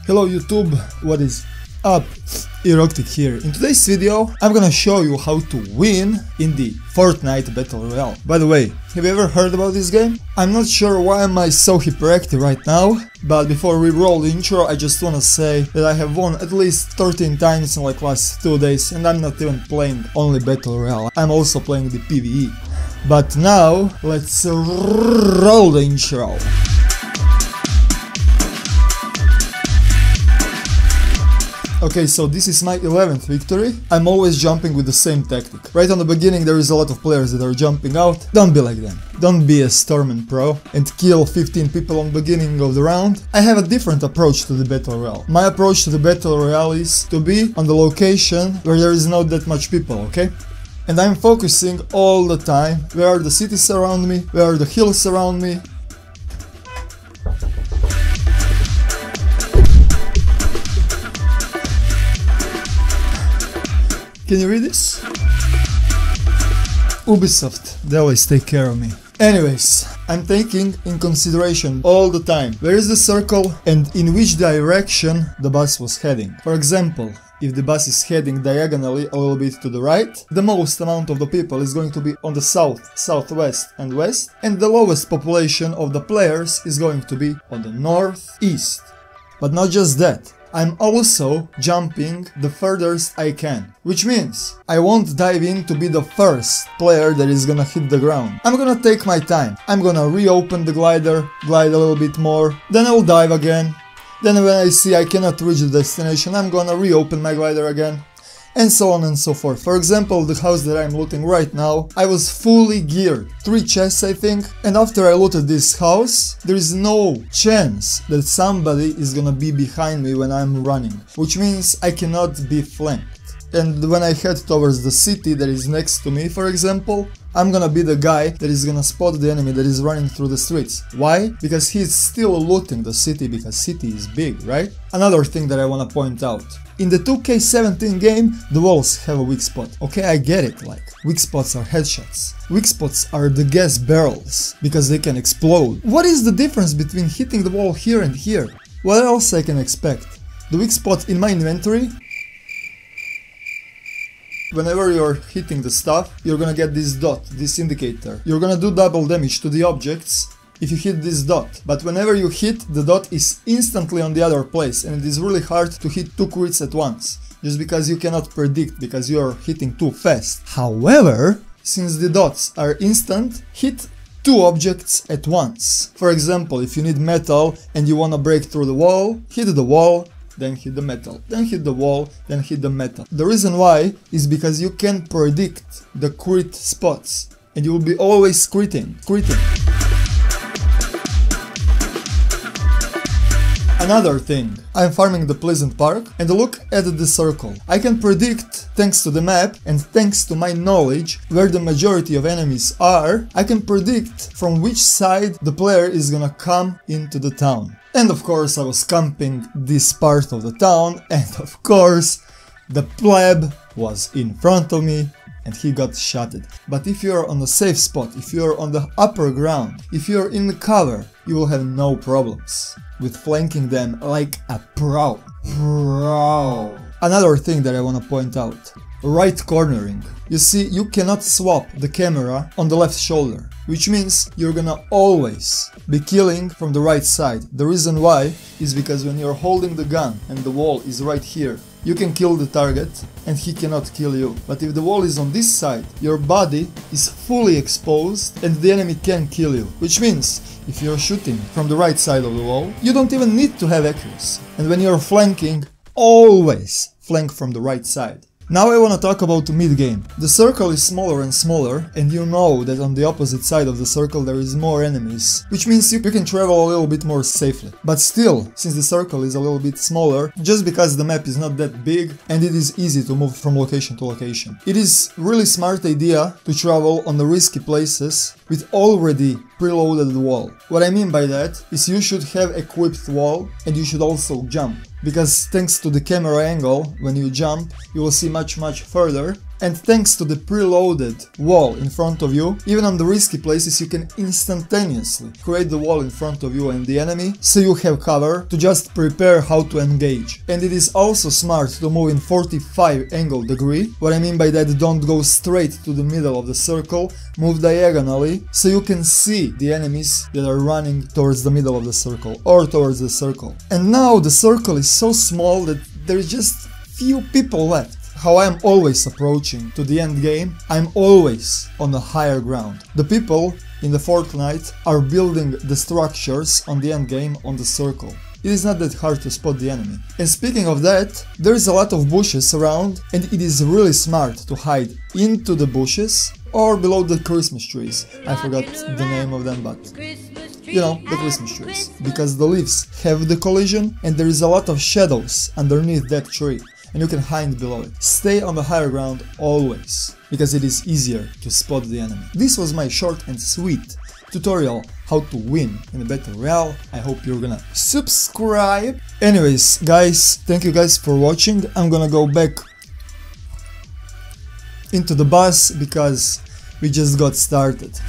Hello YouTube, what is up? Eroktic here. In today's video, I'm gonna show you how to win in the Fortnite Battle Royale. By the way, have you ever heard about this game? I'm not sure why am I so hyperactive right now, but before we roll the intro, I just wanna say that I have won at least 13 times in like last 2 days, and I'm not even playing only Battle Royale, I'm also playing the PvE. But now, let's roll the intro. Okay, so this is my 11th victory. I'm always jumping with the same tactic. Right on the beginning there is a lot of players that are jumping out. Don't be like them. Don't be a Storm Pro and kill 15 people on the beginning of the round. I have a different approach to the Battle Royale. My approach to the Battle Royale is to be on the location where there is not that much people, okay? And I'm focusing all the time where are the cities around me, where are the hills around me. Can you read this? Ubisoft, they always take care of me. Anyways, I'm taking in consideration all the time where is the circle and in which direction the bus was heading. For example, if the bus is heading diagonally a little bit to the right, the most amount of the people is going to be on the south, southwest and west, and the lowest population of the players is going to be on the northeast. But not just that. I'm also jumping the furthest I can, which means I won't dive in to be the first player that is gonna hit the ground. I'm gonna take my time. I'm gonna reopen the glider, glide a little bit more, then I'll dive again. Then when I see I cannot reach the destination, I'm gonna reopen my glider again. And so on and so forth. For example, the house that I'm looting right now, I was fully geared. 3 chests I think, and after I looted this house, there is no chance that somebody is gonna be behind me when I'm running, which means I cannot be flanked. And when I head towards the city that is next to me, for example, I'm gonna be the guy that is gonna spot the enemy that is running through the streets. Why? Because he's still looting the city, because city is big, right? Another thing that I wanna point out. In the 2K17 game, the walls have a weak spot. Okay, I get it, like, weak spots are headshots. Weak spots are the gas barrels, because they can explode. What is the difference between hitting the wall here and here? What else I can expect? The weak spot in my inventory? Whenever you're hitting the stuff, you're gonna get this dot, this indicator. You're gonna do double damage to the objects if you hit this dot, but whenever you hit, the dot is instantly on the other place, and it is really hard to hit 2 crits at once, just because you cannot predict, because you are hitting too fast. However, since the dots are instant, hit 2 objects at once. For example, if you need metal and you wanna break through the wall, hit the wall, then hit the metal, then hit the wall, then hit the metal. The reason why is because you can predict the crit spots, and you will be always critting. Another thing, I'm farming the Pleasant Park, and look at the circle. I can predict, thanks to the map and thanks to my knowledge where the majority of enemies are, I can predict from which side the player is gonna come into the town. And of course I was camping this part of the town, and of course the pleb was in front of me and he got shotted. But if you're on a safe spot, if you're on the upper ground, if you're in the cover, you will have no problems with flanking them like a pro. Another thing that I want to point out. Right cornering. You see, you cannot swap the camera on the left shoulder, which means you're gonna always be killing from the right side. The reason why is because when you're holding the gun and the wall is right here, you can kill the target and he cannot kill you. But if the wall is on this side, your body is fully exposed and the enemy can kill you. Which means, if you're shooting from the right side of the wall, you don't even need to have accuracy. And when you're flanking, always flank from the right side. Now I want to talk about mid-game. The circle is smaller and smaller, and you know that on the opposite side of the circle there is more enemies, which means you can travel a little bit more safely. But still, since the circle is a little bit smaller, just because the map is not that big and it is easy to move from location to location, it is really smart idea to travel on the risky places with already preloaded wall. What I mean by that is you should have equipped wall and you should also jump. Because thanks to the camera angle, when you jump, you will see much further And thanks to the preloaded wall in front of you, even on the risky places you can instantaneously create the wall in front of you and the enemy, so you have cover to just prepare how to engage. And it is also smart to move in 45 angle degree. What I mean by that, don't go straight to the middle of the circle, move diagonally, so you can see the enemies that are running towards the middle of the circle or towards the circle. And now the circle is so small that there is just few people left. How I am always approaching to the end game, I'm always on the higher ground. The people in the Fortnite are building the structures on the end game on the circle. It is not that hard to spot the enemy. And speaking of that, there is a lot of bushes around, and it is really smart to hide into the bushes or below the Christmas trees. I forgot the name of them, but you know, the Christmas trees. Because the leaves have the collision and there is a lot of shadows underneath that tree. And you can hide below it. Stay on the higher ground always, because it is easier to spot the enemy. This was my short and sweet tutorial how to win in a Battle Royale. I hope you're gonna subscribe. Anyways, guys, thank you guys for watching. I'm gonna go back into the bus because we just got started.